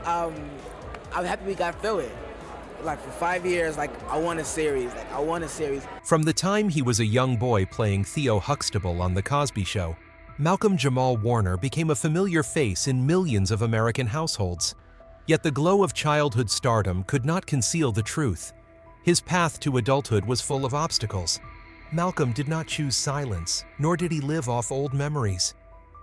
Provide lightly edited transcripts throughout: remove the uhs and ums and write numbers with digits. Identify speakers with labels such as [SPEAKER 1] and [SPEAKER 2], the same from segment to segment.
[SPEAKER 1] I'm happy we got through it. Like for 5 years, like I want a series.
[SPEAKER 2] From the time he was a young boy playing Theo Huxtable on The Cosby Show, Malcolm Jamal Warner became a familiar face in millions of American households. Yet the glow of childhood stardom could not conceal the truth. His path to adulthood was full of obstacles. Malcolm did not choose silence, nor did he live off old memories.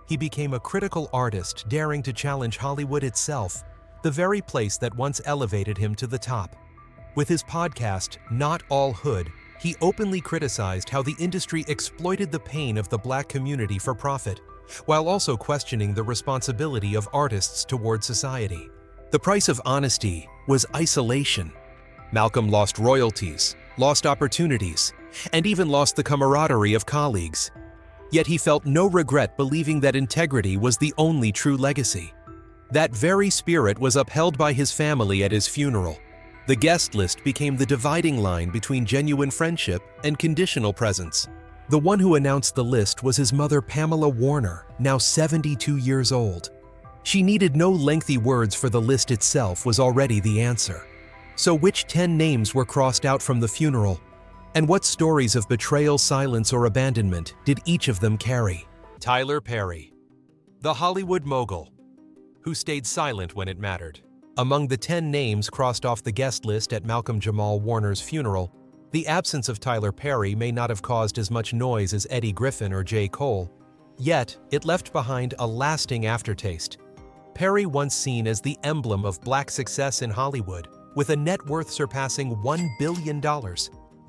[SPEAKER 2] He became a critical artist, daring to challenge Hollywood itself, the very place that once elevated him to the top. With his podcast, Not All Hood, he openly criticized how the industry exploited the pain of the Black community for profit, while also questioning the responsibility of artists toward society. The price of honesty was isolation. Malcolm lost royalties, lost opportunities, and even lost the camaraderie of colleagues. Yet he felt no regret believing that integrity was the only true legacy. That very spirit was upheld by his family at his funeral. The guest list became the dividing line between genuine friendship and conditional presence. The one who announced the list was his mother, Pamela Warner, now 72 years old. She needed no lengthy words, for the list itself was already the answer. So which 10 names were crossed out from the funeral? And what stories of betrayal, silence, or abandonment did each of them carry? Tyler Perry, the Hollywood mogul, who stayed silent when it mattered. Among the 10 names crossed off the guest list at Malcolm Jamal Warner's funeral, the absence of Tyler Perry may not have caused as much noise as Eddie Griffin or J. Cole, yet it left behind a lasting aftertaste. Perry, once seen as the emblem of Black success in Hollywood, with a net worth surpassing $1 billion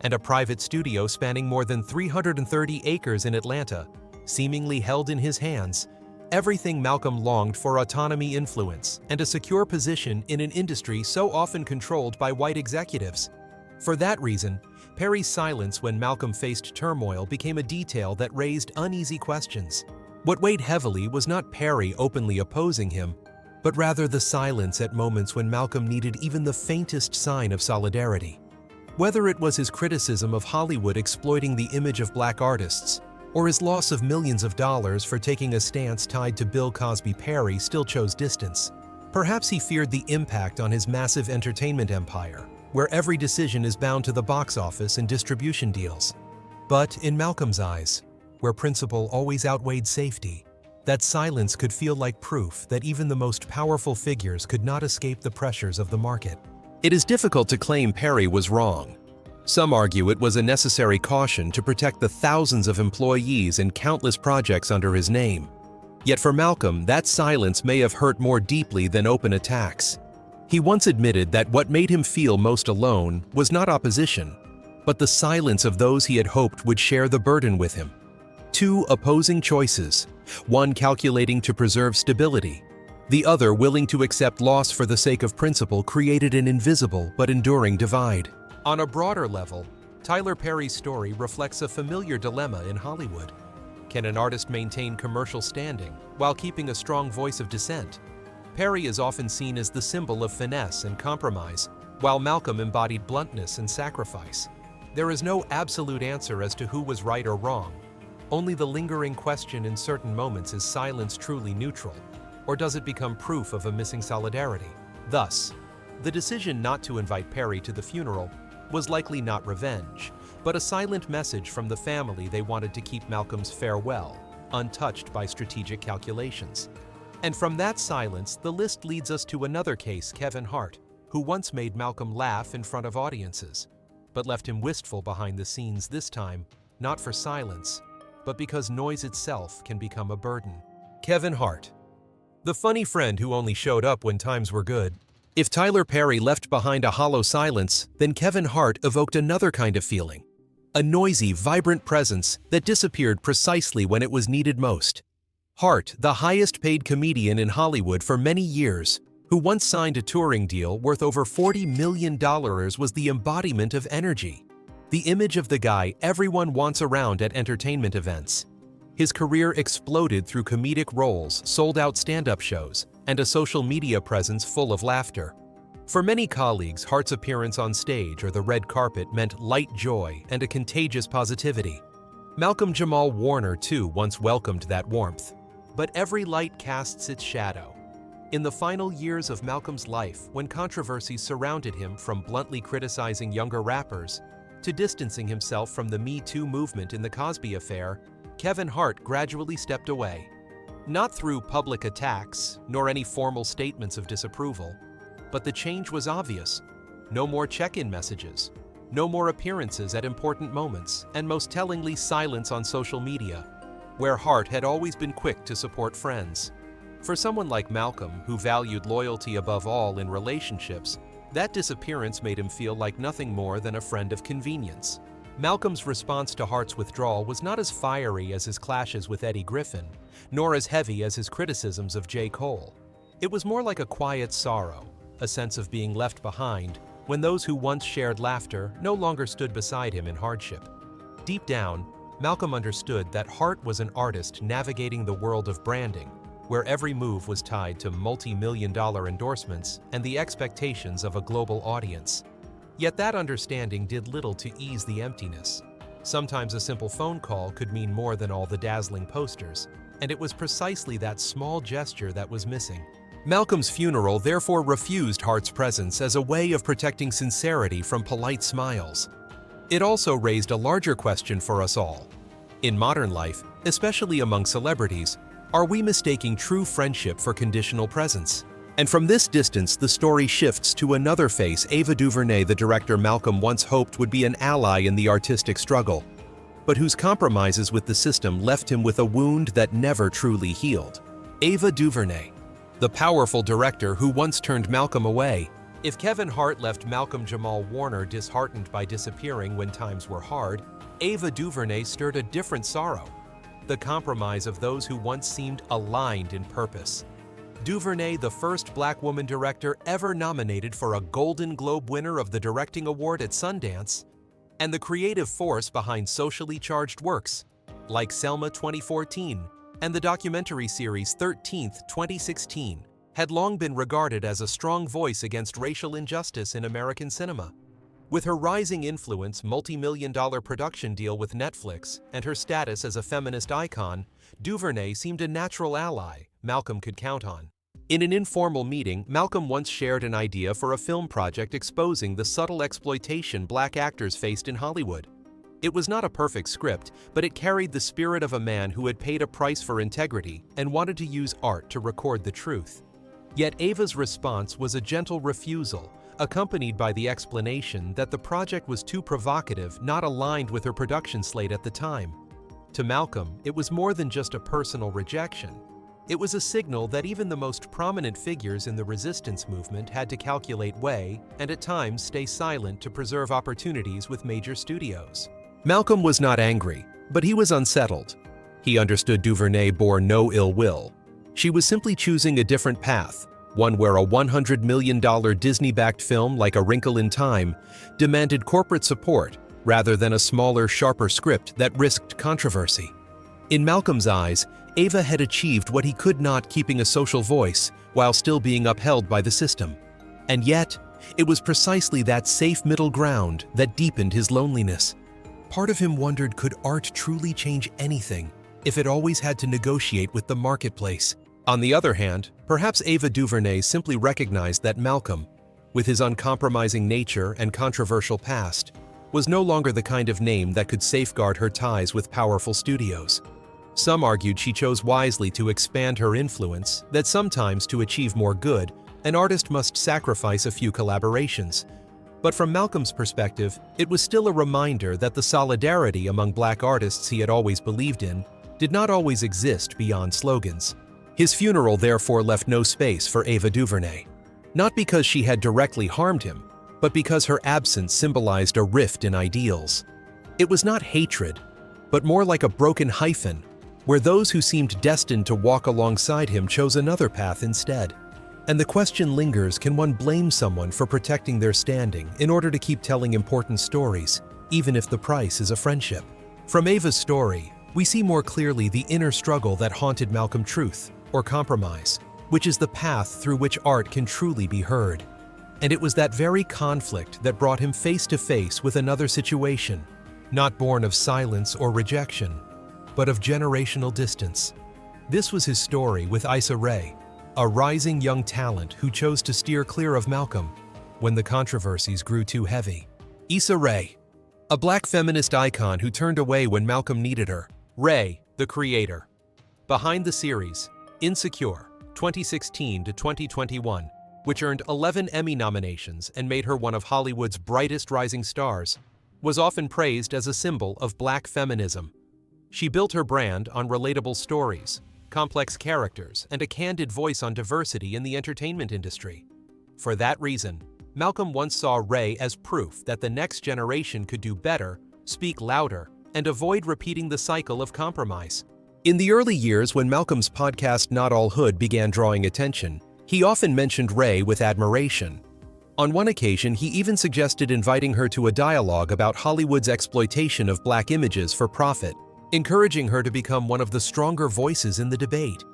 [SPEAKER 2] and a private studio spanning more than 330 acres in Atlanta, seemingly held in his hands, everything Malcolm longed for: autonomy, influence, and a secure position in an industry so often controlled by white executives. For that reason, Perry's silence when Malcolm faced turmoil became a detail that raised uneasy questions. What weighed heavily was not Perry openly opposing him, but rather the silence at moments when Malcolm needed even the faintest sign of solidarity. Whether it was his criticism of Hollywood exploiting the image of Black artists, or his loss of millions of dollars for taking a stance tied to Bill Cosby, Perry still chose distance. Perhaps he feared the impact on his massive entertainment empire, where every decision is bound to the box office and distribution deals. But in Malcolm's eyes, where principle always outweighed safety, that silence could feel like proof that even the most powerful figures could not escape the pressures of the market. It is difficult to claim Perry was wrong. Some argue it was a necessary caution to protect the thousands of employees and countless projects under his name. Yet for Malcolm, that silence may have hurt more deeply than open attacks. He once admitted that what made him feel most alone was not opposition, but the silence of those he had hoped would share the burden with him. Two opposing choices, one calculating to preserve stability, the other willing to accept loss for the sake of principle, created an invisible but enduring divide. On a broader level, Tyler Perry's story reflects a familiar dilemma in Hollywood. Can an artist maintain commercial standing while keeping a strong voice of dissent? Perry is often seen as the symbol of finesse and compromise, while Malcolm embodied bluntness and sacrifice. There is no absolute answer as to who was right or wrong. Only the lingering question in certain moments: is silence truly neutral, or does it become proof of a missing solidarity? Thus, the decision not to invite Perry to the funeral was likely not revenge, but a silent message from the family they wanted to keep Malcolm's farewell untouched by strategic calculations. And from that silence, the list leads us to another case, Kevin Hart, who once made Malcolm laugh in front of audiences, but left him wistful behind the scenes, this time not for silence, but because noise itself can become a burden. Kevin Hart, the funny friend who only showed up when times were good. If Tyler Perry left behind a hollow silence, then Kevin Hart evoked another kind of feeling, a noisy, vibrant presence that disappeared precisely when it was needed most. Hart, the highest-paid comedian in Hollywood for many years, who once signed a touring deal worth over $40 million, was the embodiment of energy, the image of the guy everyone wants around at entertainment events. His career exploded through comedic roles, sold-out stand-up shows, and a social media presence full of laughter. For many colleagues, Hart's appearance on stage or the red carpet meant light joy and a contagious positivity. Malcolm Jamal Warner, too, once welcomed that warmth. But every light casts its shadow. In the final years of Malcolm's life, when controversies surrounded him, from bluntly criticizing younger rappers to distancing himself from the Me Too movement in the Cosby affair, Kevin Hart gradually stepped away. Not through public attacks, nor any formal statements of disapproval, but the change was obvious. No more check-in messages, no more appearances at important moments, and most tellingly, silence on social media, where Hart had always been quick to support friends. For someone like Malcolm, who valued loyalty above all in relationships, that disappearance made him feel like nothing more than a friend of convenience. Malcolm's response to Hart's withdrawal was not as fiery as his clashes with Eddie Griffin, nor as heavy as his criticisms of J. Cole. It was more like a quiet sorrow, a sense of being left behind, when those who once shared laughter no longer stood beside him in hardship. Deep down, Malcolm understood that Hart was an artist navigating the world of branding, where every move was tied to multi-million-dollar endorsements and the expectations of a global audience. Yet that understanding did little to ease the emptiness. Sometimes a simple phone call could mean more than all the dazzling posters, and it was precisely that small gesture that was missing. Malcolm's funeral therefore refused Hart's presence as a way of protecting sincerity from polite smiles. It also raised a larger question for us all. In modern life, especially among celebrities, are we mistaking true friendship for conditional presence? And from this distance, the story shifts to another face Ava DuVernay, the director Malcolm once hoped would be an ally in the artistic struggle, but whose compromises with the system left him with a wound that never truly healed. Ava DuVernay, the powerful director who once turned Malcolm away. If Kevin Hart left Malcolm Jamal Warner disheartened by disappearing when times were hard, Ava DuVernay stirred a different sorrow, the compromise of those who once seemed aligned in purpose. DuVernay, the first Black woman director ever nominated for a Golden Globe winner of the Directing Award at Sundance, and the creative force behind socially charged works like Selma 2014 and the documentary series 13th 2016, had long been regarded as a strong voice against racial injustice in American cinema. With her rising influence, multi-million-dollar production deal with Netflix, and her status as a feminist icon, DuVernay seemed a natural ally Malcolm could count on. In an informal meeting, Malcolm once shared an idea for a film project exposing the subtle exploitation Black actors faced in Hollywood. It was not a perfect script, but it carried the spirit of a man who had paid a price for integrity and wanted to use art to record the truth. Yet Ava's response was a gentle refusal, accompanied by the explanation that the project was too provocative, not aligned with her production slate at the time. To Malcolm, it was more than just a personal rejection. It was a signal that even the most prominent figures in the resistance movement had to calculate weigh and at times stay silent to preserve opportunities with major studios. Malcolm was not angry, but he was unsettled. He understood DuVernay bore no ill will. She was simply choosing a different path, one where a $100 million Disney-backed film like A Wrinkle in Time demanded corporate support rather than a smaller, sharper script that risked controversy. In Malcolm's eyes, Ava had achieved what he could not, keeping a social voice while still being upheld by the system. And yet, it was precisely that safe middle ground that deepened his loneliness. Part of him wondered, could art truly change anything if it always had to negotiate with the marketplace? On the other hand, perhaps Ava DuVernay simply recognized that Malcolm, with his uncompromising nature and controversial past, was no longer the kind of name that could safeguard her ties with powerful studios. Some argued she chose wisely to expand her influence, that sometimes to achieve more good, an artist must sacrifice a few collaborations. But from Malcolm's perspective, it was still a reminder that the solidarity among Black artists he had always believed in did not always exist beyond slogans. His funeral therefore left no space for Ava DuVernay, not because she had directly harmed him, but because her absence symbolized a rift in ideals. It was not hatred, but more like a broken hyphen, where those who seemed destined to walk alongside him chose another path instead. And the question lingers, can one blame someone for protecting their standing in order to keep telling important stories, even if the price is a friendship? From Ava's story, we see more clearly the inner struggle that haunted Malcolm: truth or compromise, which is the path through which art can truly be heard. And it was that very conflict that brought him face to face with another situation, not born of silence or rejection, but of generational distance. This was his story with Issa Rae, a rising young talent who chose to steer clear of Malcolm when the controversies grew too heavy. Issa Rae, a black feminist icon who turned away when Malcolm needed her. Rae, the creator. Behind the series, Insecure, 2016 to 2021, which earned 11 Emmy nominations and made her one of Hollywood's brightest rising stars, was often praised as a symbol of black feminism. She built her brand on relatable stories, complex characters, and a candid voice on diversity in the entertainment industry. For that reason, Malcolm once saw Rae as proof that the next generation could do better, speak louder, and avoid repeating the cycle of compromise. In the early years when Malcolm's podcast Not All Hood began drawing attention, he often mentioned Rae with admiration. On one occasion, he even suggested inviting her to a dialogue about Hollywood's exploitation of black images for profit, encouraging her to become one of the stronger voices in the debate.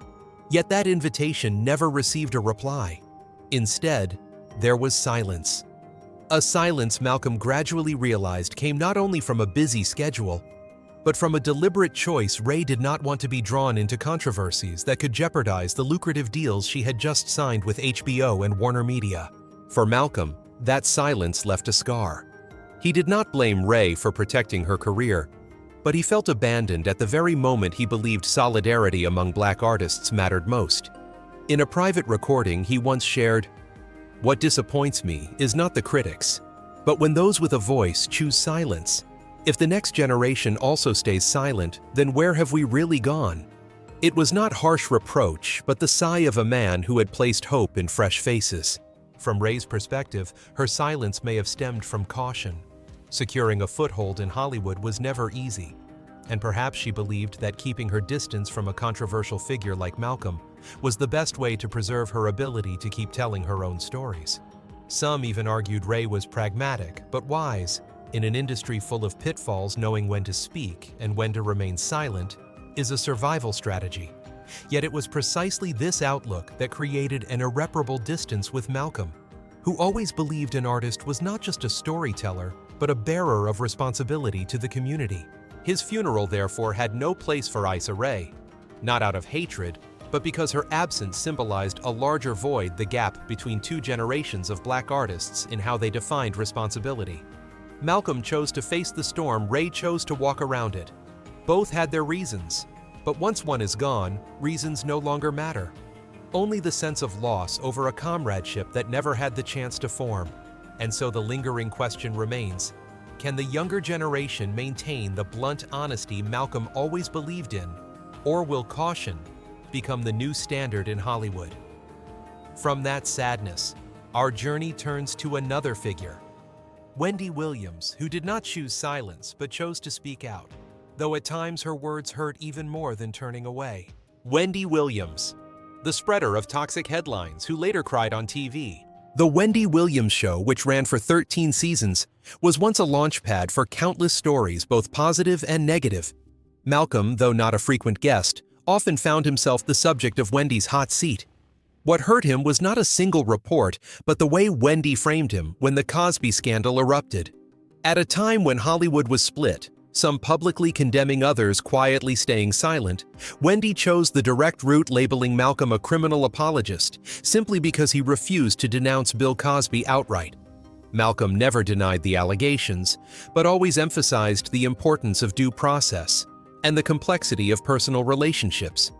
[SPEAKER 2] Yet that invitation never received a reply. Instead, there was silence. A silence Malcolm gradually realized came not only from a busy schedule, but from a deliberate choice. Rae did not want to be drawn into controversies that could jeopardize the lucrative deals she had just signed with HBO and Warner Media. For Malcolm, that silence left a scar. He did not blame Rae for protecting her career, but he felt abandoned at the very moment he believed solidarity among black artists mattered most. In a private recording, he once shared, "What disappoints me is not the critics, but when those with a voice choose silence. If the next generation also stays silent, then where have we really gone?" It was not harsh reproach, but the sigh of a man who had placed hope in fresh faces. From Rae's perspective, her silence may have stemmed from caution. Securing a foothold in Hollywood was never easy, and perhaps she believed that keeping her distance from a controversial figure like Malcolm was the best way to preserve her ability to keep telling her own stories. Some even argued Rae was pragmatic but wise. In an industry full of pitfalls, knowing when to speak and when to remain silent is a survival strategy. Yet it was precisely this outlook that created an irreparable distance with Malcolm, who always believed an artist was not just a storyteller, but a bearer of responsibility to the community. His funeral, therefore, had no place for Issa Rae, not out of hatred, but because her absence symbolized a larger void, the gap between two generations of black artists in how they defined responsibility. Malcolm chose to face the storm, Rae chose to walk around it. Both had their reasons, but once one is gone, reasons no longer matter. Only the sense of loss over a comradeship that never had the chance to form. And so the lingering question remains, can the younger generation maintain the blunt honesty Malcolm always believed in, or will caution become the new standard in Hollywood? From that sadness, our journey turns to another figure, Wendy Williams, who did not choose silence but chose to speak out, though at times her words hurt even more than turning away. Wendy Williams, the spreader of toxic headlines who later cried on TV. The Wendy Williams Show, which ran for 13 seasons, was once a launchpad for countless stories, both positive and negative. Malcolm, though not a frequent guest, often found himself the subject of Wendy's hot seat. What hurt him was not a single report, but the way Wendy framed him when the Cosby scandal erupted. At a time when Hollywood was split, some publicly condemning, others quietly staying silent, Wendy chose the direct route, labeling Malcolm a criminal apologist simply because he refused to denounce Bill Cosby outright. Malcolm never denied the allegations, but always emphasized the importance of due process and the complexity of personal relationships.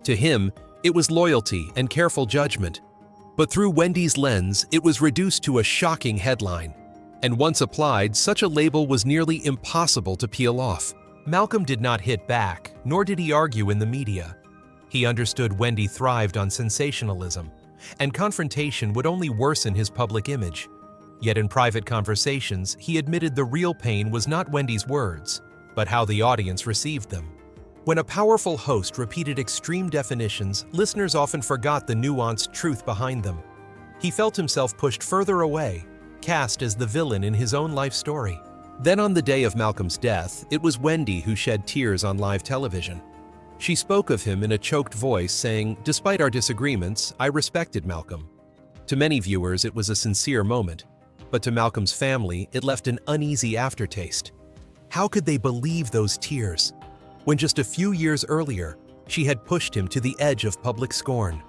[SPEAKER 2] To him, it was loyalty and careful judgment. But through Wendy's lens, it was reduced to a shocking headline. And once applied, such a label was nearly impossible to peel off. Malcolm did not hit back, nor did he argue in the media. He understood Wendy thrived on sensationalism, and confrontation would only worsen his public image. Yet in private conversations, he admitted the real pain was not Wendy's words, but how the audience received them. When a powerful host repeated extreme definitions, listeners often forgot the nuanced truth behind them. He felt himself pushed further away, cast as the villain in his own life story. Then on the day of Malcolm's death, it was Wendy who shed tears on live television. She spoke of him in a choked voice, saying, "Despite our disagreements, I respected Malcolm." To many viewers, it was a sincere moment, but to Malcolm's family, it left an uneasy aftertaste. How could they believe those tears, when just a few years earlier, she had pushed him to the edge of public scorn?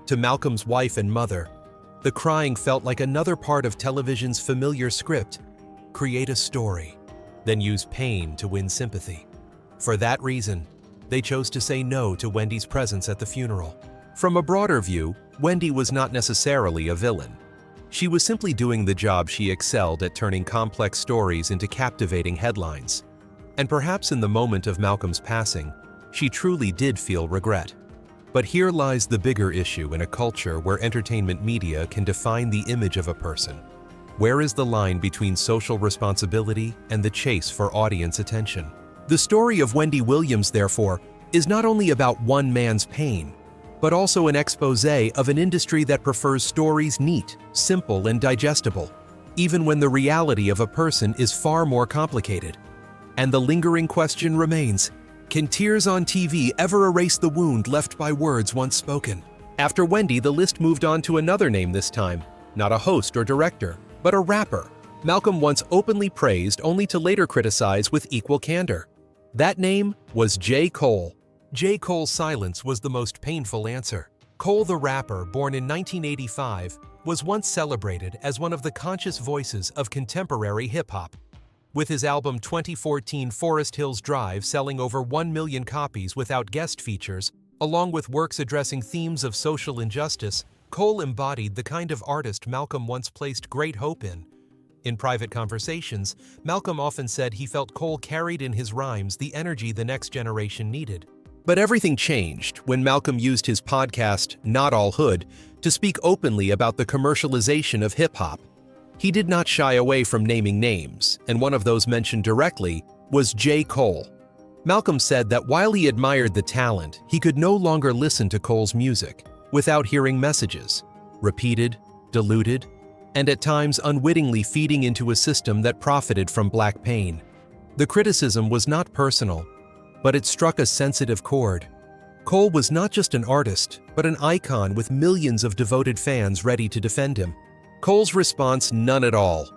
[SPEAKER 2] To Malcolm's wife and mother, the crying felt like another part of television's familiar script: create a story, then use pain to win sympathy. For that reason, they chose to say no to Wendy's presence at the funeral. From a broader view, Wendy was not necessarily a villain. She was simply doing the job she excelled at, turning complex stories into captivating headlines. And perhaps in the moment of Malcolm's passing, she truly did feel regret. But here lies the bigger issue in a culture where entertainment media can define the image of a person. Where is the line between social responsibility and the chase for audience attention? The story of Wendy Williams, therefore, is not only about one man's pain, but also an exposé of an industry that prefers stories neat, simple, and digestible, even when the reality of a person is far more complicated. And the lingering question remains: can tears on TV ever erase the wound left by words once spoken? After Wendy, the list moved on to another name this time, not a host or director, but a rapper Malcolm once openly praised only to later criticize with equal candor. That name was J. Cole. J. Cole's silence was the most painful answer. Cole the rapper, born in 1985, was once celebrated as one of the conscious voices of contemporary hip-hop. With his album 2014 Forest Hills Drive selling over 1 million copies without guest features, along with works addressing themes of social injustice, Cole embodied the kind of artist Malcolm once placed great hope in. In private conversations, Malcolm often said he felt Cole carried in his rhymes the energy the next generation needed. But everything changed when Malcolm used his podcast, Not All Hood, to speak openly about the commercialization of hip-hop. He did not shy away from naming names, and one of those mentioned directly was J. Cole. Malcolm said that while he admired the talent, he could no longer listen to Cole's music without hearing messages, repeated, diluted, and at times unwittingly feeding into a system that profited from Black pain. The criticism was not personal, but it struck a sensitive chord. Cole was not just an artist, but an icon with millions of devoted fans ready to defend him. Cole's response: none at all.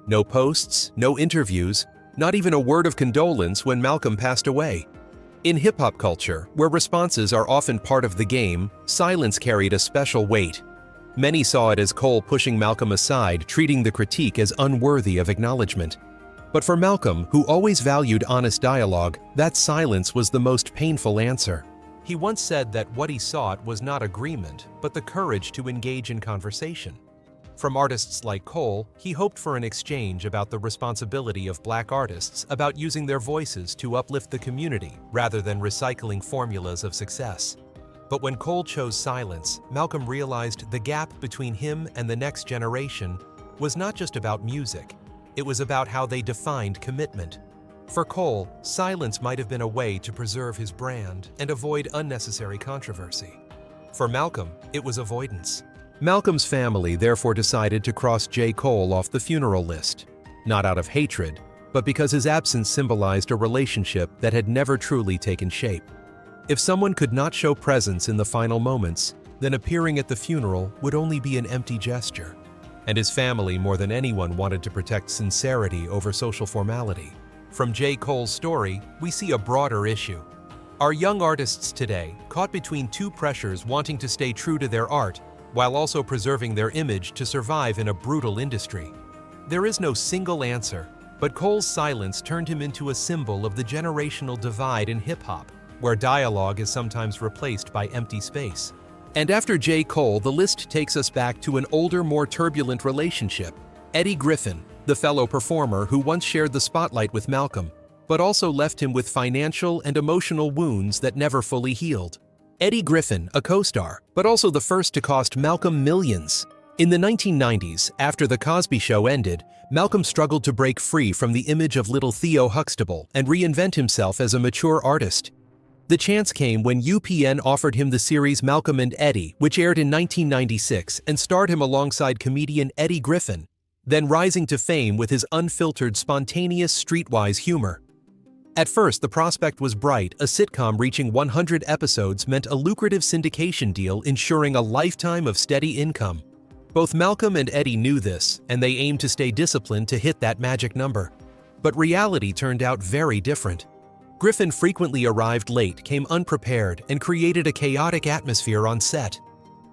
[SPEAKER 2] No posts, no interviews, not even a word of condolence when Malcolm passed away. In hip-hop culture, where responses are often part of the game, silence carried a special weight. Many saw it as Cole pushing Malcolm aside, treating the critique as unworthy of acknowledgement. But for Malcolm, who always valued honest dialogue, that silence was the most painful answer. He once said that what he sought was not agreement, but the courage to engage in conversation. From artists like Cole, he hoped for an exchange about the responsibility of Black artists about using their voices to uplift the community rather than recycling formulas of success. But when Cole chose silence, Malcolm realized the gap between him and the next generation was not just about music. It was about how they defined commitment. For Cole, silence might have been a way to preserve his brand and avoid unnecessary controversy. For Malcolm, it was avoidance. Malcolm's family therefore decided to cross J. Cole off the funeral list, not out of hatred, but because his absence symbolized a relationship that had never truly taken shape. If someone could not show presence in the final moments, then appearing at the funeral would only be an empty gesture. And his family, more than anyone, wanted to protect sincerity over social formality. From J. Cole's story, we see a broader issue. Are young artists today caught between two pressures, wanting to stay true to their art while also preserving their image to survive in a brutal industry? There is no single answer, but Cole's silence turned him into a symbol of the generational divide in hip-hop, where dialogue is sometimes replaced by empty space. And after J. Cole, the list takes us back to an older, more turbulent relationship. Eddie Griffin, the fellow performer who once shared the spotlight with Malcolm, but also left him with financial and emotional wounds that never fully healed. Eddie Griffin, a co-star, but also the first to cost Malcolm millions. In the 1990s, after The Cosby Show ended, Malcolm struggled to break free from the image of little Theo Huxtable and reinvent himself as a mature artist. The chance came when UPN offered him the series Malcolm and Eddie, which aired in 1996 and starred him alongside comedian Eddie Griffin, then rising to fame with his unfiltered, spontaneous, streetwise humor. At first, the prospect was bright. A sitcom reaching 100 episodes meant a lucrative syndication deal, ensuring a lifetime of steady income. Both Malcolm and Eddie knew this, and they aimed to stay disciplined to hit that magic number. But reality turned out very different. Griffin frequently arrived late, came unprepared, and created a chaotic atmosphere on set.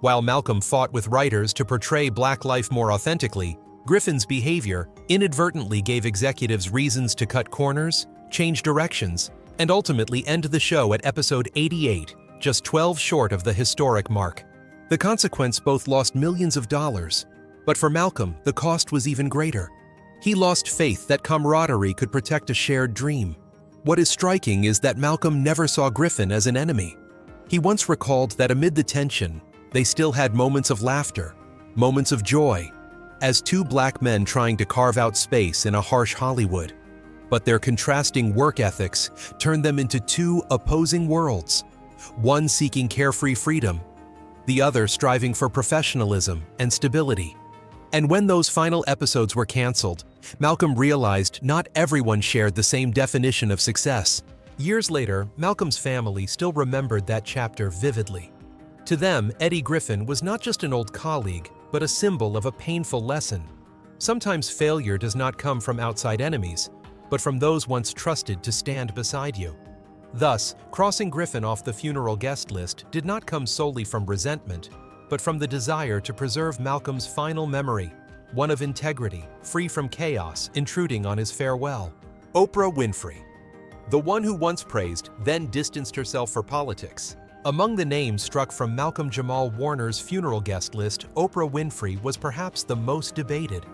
[SPEAKER 2] While Malcolm fought with writers to portray Black life more authentically, Griffin's behavior inadvertently gave executives reasons to cut corners, change directions, and ultimately end the show at episode 88, just 12 short of the historic mark. The consequence both lost millions of dollars, but for Malcolm, the cost was even greater. He lost faith that camaraderie could protect a shared dream. What is striking is that Malcolm never saw Griffin as an enemy. He once recalled that amid the tension, they still had moments of laughter, moments of joy, as two Black men trying to carve out space in a harsh Hollywood. But their contrasting work ethics turned them into two opposing worlds, one seeking carefree freedom, the other striving for professionalism and stability. And when those final episodes were canceled, Malcolm realized not everyone shared the same definition of success. Years later, Malcolm's family still remembered that chapter vividly. To them, Eddie Griffin was not just an old colleague, but a symbol of a painful lesson. Sometimes failure does not come from outside enemies, but from those once trusted to stand beside you. Thus, crossing Griffin off the funeral guest list did not come solely from resentment, but from the desire to preserve Malcolm's final memory, one of integrity, free from chaos intruding on his farewell. Oprah Winfrey. The one who once praised, then distanced herself for politics. Among the names struck from Malcolm Jamal Warner's funeral guest list, Oprah Winfrey was perhaps the most debated.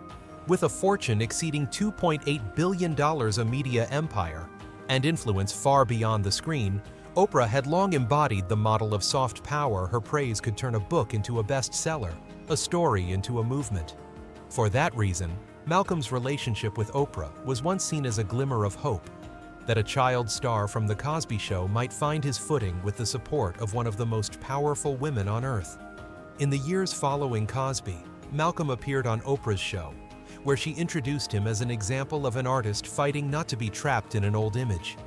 [SPEAKER 2] With a fortune exceeding $2.8 billion, a media empire, and influence far beyond the screen, Oprah had long embodied the model of soft power. Her praise could turn a book into a bestseller, a story into a movement. For that reason, Malcolm's relationship with Oprah was once seen as a glimmer of hope, that a child star from The Cosby Show might find his footing with the support of one of the most powerful women on earth. In the years following Cosby, Malcolm appeared on Oprah's show, where she introduced him as an example of an artist fighting not to be trapped in an old image.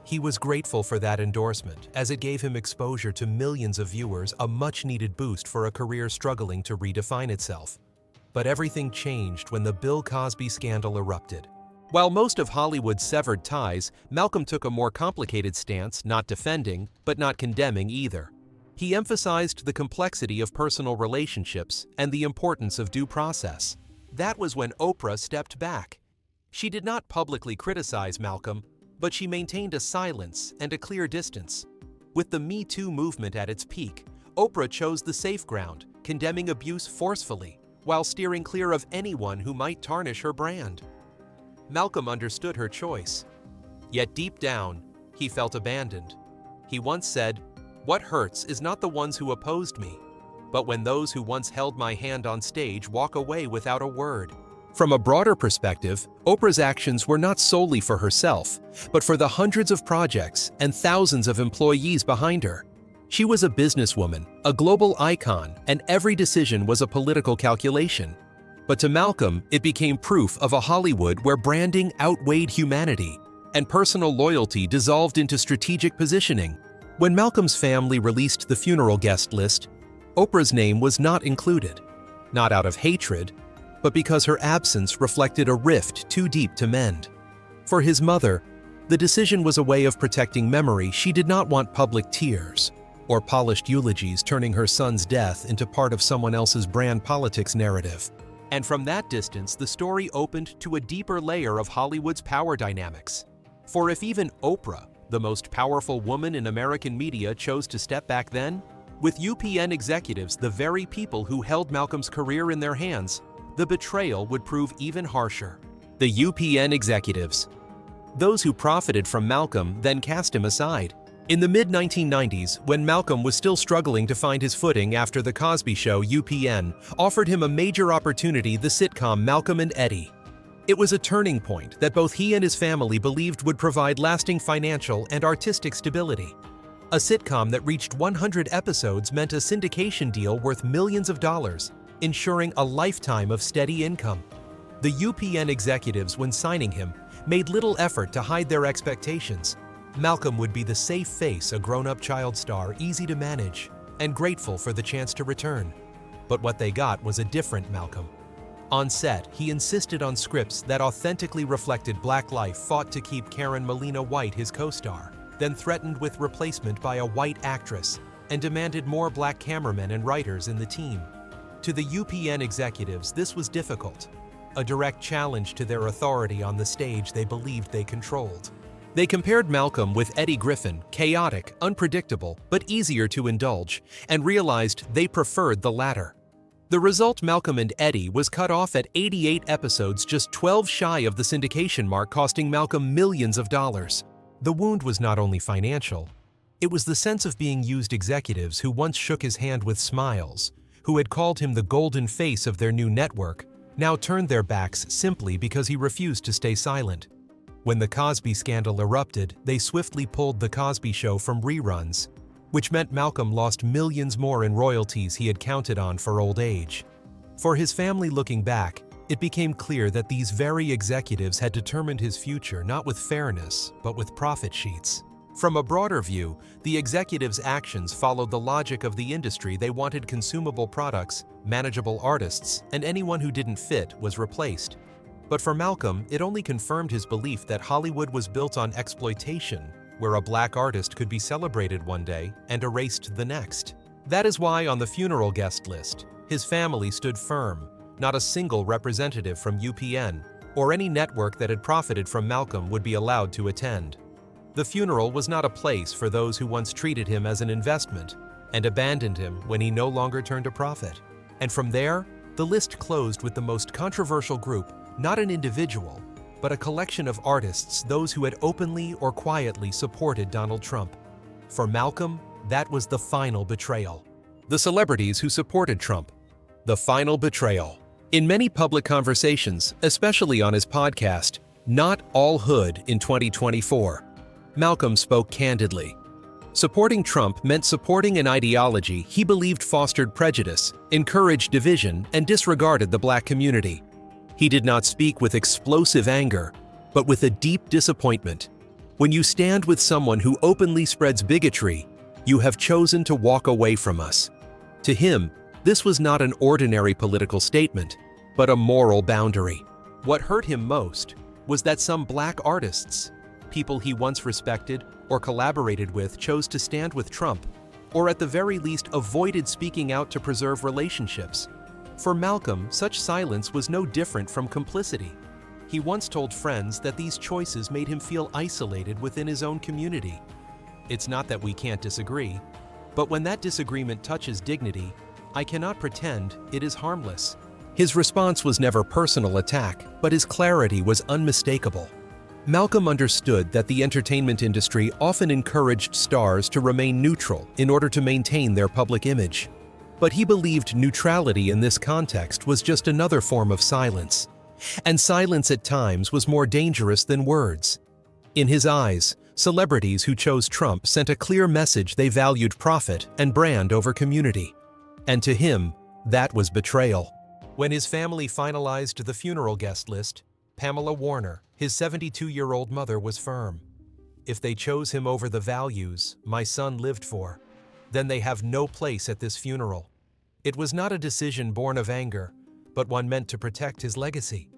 [SPEAKER 2] He was grateful for that endorsement, as it gave him exposure to millions of viewers, a much-needed boost for a career struggling to redefine itself. But everything changed when the Bill Cosby scandal erupted. While most of Hollywood severed ties, Malcolm took a more complicated stance, not defending, but not condemning either. He emphasized the complexity of personal relationships and the importance of due process. That was when Oprah stepped back. She did not publicly criticize Malcolm, but she maintained a silence and a clear distance. With the Me Too movement at its peak, Oprah chose the safe ground, condemning abuse forcefully, while steering clear of anyone who might tarnish her brand. Malcolm understood her choice. Yet deep down, he felt abandoned. He once said, "What hurts is not the ones who opposed me, but when those who once held my hand on stage walk away without a word." From a broader perspective, Oprah's actions were not solely for herself, but for the hundreds of projects and thousands of employees behind her. She was a businesswoman, a global icon, and every decision was a political calculation. But to Malcolm, it became proof of a Hollywood where branding outweighed humanity, and personal loyalty dissolved into strategic positioning. When Malcolm's family released the funeral guest list, Oprah's name was not included, not out of hatred, but because her absence reflected a rift too deep to mend. For his mother, the decision was a way of protecting memory. She did not want public tears or polished eulogies turning her son's death into part of someone else's brand politics narrative. And from that distance, the story opened to a deeper layer of Hollywood's power dynamics. For if even Oprah, the most powerful woman in American media, chose to step back then, with UPN executives, the very people who held Malcolm's career in their hands, the betrayal would prove even harsher. The UPN executives. Those who profited from Malcolm then cast him aside. In the mid-1990s, when Malcolm was still struggling to find his footing after The Cosby Show, UPN offered him a major opportunity, the sitcom Malcolm and Eddie. It was a turning point that both he and his family believed would provide lasting financial and artistic stability. A sitcom that reached 100 episodes meant a syndication deal worth millions of dollars, ensuring a lifetime of steady income. The UPN executives, when signing him, made little effort to hide their expectations. Malcolm would be the safe face, a grown-up child star, easy to manage, and grateful for the chance to return. But what they got was a different Malcolm. On set, he insisted on scripts that authentically reflected Black life, fought to keep Karen Molina White his co-star, then threatened with replacement by a white actress, and demanded more black cameramen and writers in the team. To the UPN executives, this was difficult, a direct challenge to their authority on the stage they believed they controlled. They compared Malcolm with Eddie Griffin, chaotic, unpredictable, but easier to indulge, and realized they preferred the latter. The result, Malcolm and Eddie, was cut off at 88 episodes, just 12 shy of the syndication mark, costing Malcolm millions of dollars. The wound was not only financial. It was the sense of being used. Executives who once shook his hand with smiles, who had called him the golden face of their new network, now turned their backs simply because he refused to stay silent. When the Cosby scandal erupted, they swiftly pulled The Cosby Show from reruns, which meant Malcolm lost millions more in royalties he had counted on for old age. For his family, looking back, it became clear that these very executives had determined his future not with fairness, but with profit sheets. From a broader view, the executives' actions followed the logic of the industry. They wanted consumable products, manageable artists, and anyone who didn't fit was replaced. But for Malcolm, it only confirmed his belief that Hollywood was built on exploitation, where a black artist could be celebrated one day and erased the next. That is why on the funeral guest list, his family stood firm. Not a single representative from UPN or any network that had profited from Malcolm would be allowed to attend. The funeral was not a place for those who once treated him as an investment and abandoned him when he no longer turned a profit. And from there, the list closed with the most controversial group, not an individual, but a collection of artists, those who had openly or quietly supported Donald Trump. For Malcolm, that was the final betrayal. The celebrities who supported Trump. The final betrayal. In many public conversations, especially on his podcast, Not All Hood in 2024, Malcolm spoke candidly. Supporting Trump meant supporting an ideology he believed fostered prejudice, encouraged division, and disregarded the black community. He did not speak with explosive anger, but with a deep disappointment. When you stand with someone who openly spreads bigotry, you have chosen to walk away from us. To him, this was not an ordinary political statement, but a moral boundary. What hurt him most was that some black artists, people he once respected or collaborated with, chose to stand with Trump, or at the very least avoided speaking out to preserve relationships. For Malcolm, such silence was no different from complicity. He once told friends that these choices made him feel isolated within his own community. It's not that we can't disagree, but when that disagreement touches dignity, I cannot pretend it is harmless. His response was never personal attack, but his clarity was unmistakable. Malcolm understood that the entertainment industry often encouraged stars to remain neutral in order to maintain their public image. But he believed neutrality in this context was just another form of silence. And silence at times was more dangerous than words. In his eyes, celebrities who chose Trump sent a clear message they valued profit and brand over community. And to him, that was betrayal. When his family finalized the funeral guest list, Pamela Warner, his 72-year-old mother, was firm. If they chose him over the values my son lived for, then they have no place at this funeral. It was not a decision born of anger, but one meant to protect his legacy.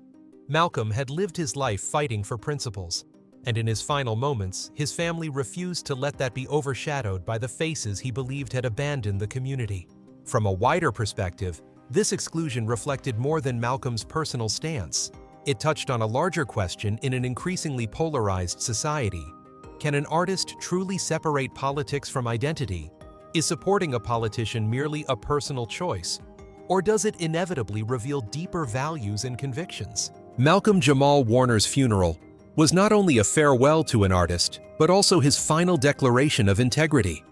[SPEAKER 2] Malcolm had lived his life fighting for principles, and in his final moments, his family refused to let that be overshadowed by the faces he believed had abandoned the community. From a wider perspective, this exclusion reflected more than Malcolm's personal stance. It touched on a larger question in an increasingly polarized society. Can an artist truly separate politics from identity? Is supporting a politician merely a personal choice? Or does it inevitably reveal deeper values and convictions? Malcolm Jamal Warner's funeral was not only a farewell to an artist, but also his final declaration of integrity.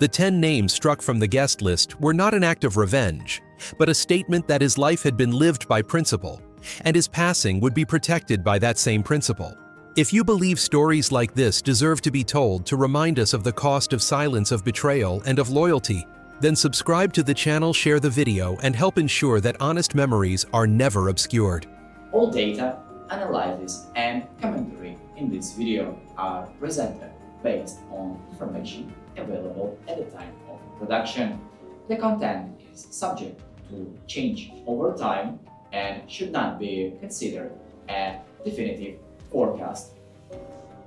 [SPEAKER 2] The 10 names struck from the guest list were not an act of revenge, but a statement that his life had been lived by principle, and his passing would be protected by that same principle. If you believe stories like this deserve to be told to remind us of the cost of silence, of betrayal, and of loyalty, then subscribe to the channel, share the video, and help ensure that honest memories are never obscured.
[SPEAKER 3] All data, analysis, and commentary in this video are presented based on information available at the time of production. The content is subject to change over time and should not be considered a definitive forecast.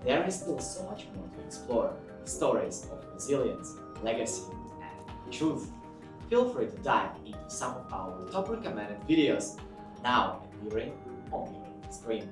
[SPEAKER 3] There is still so much more to explore: stories of resilience, legacy, and truth. Feel free to dive into some of our top recommended videos now appearing on your screen.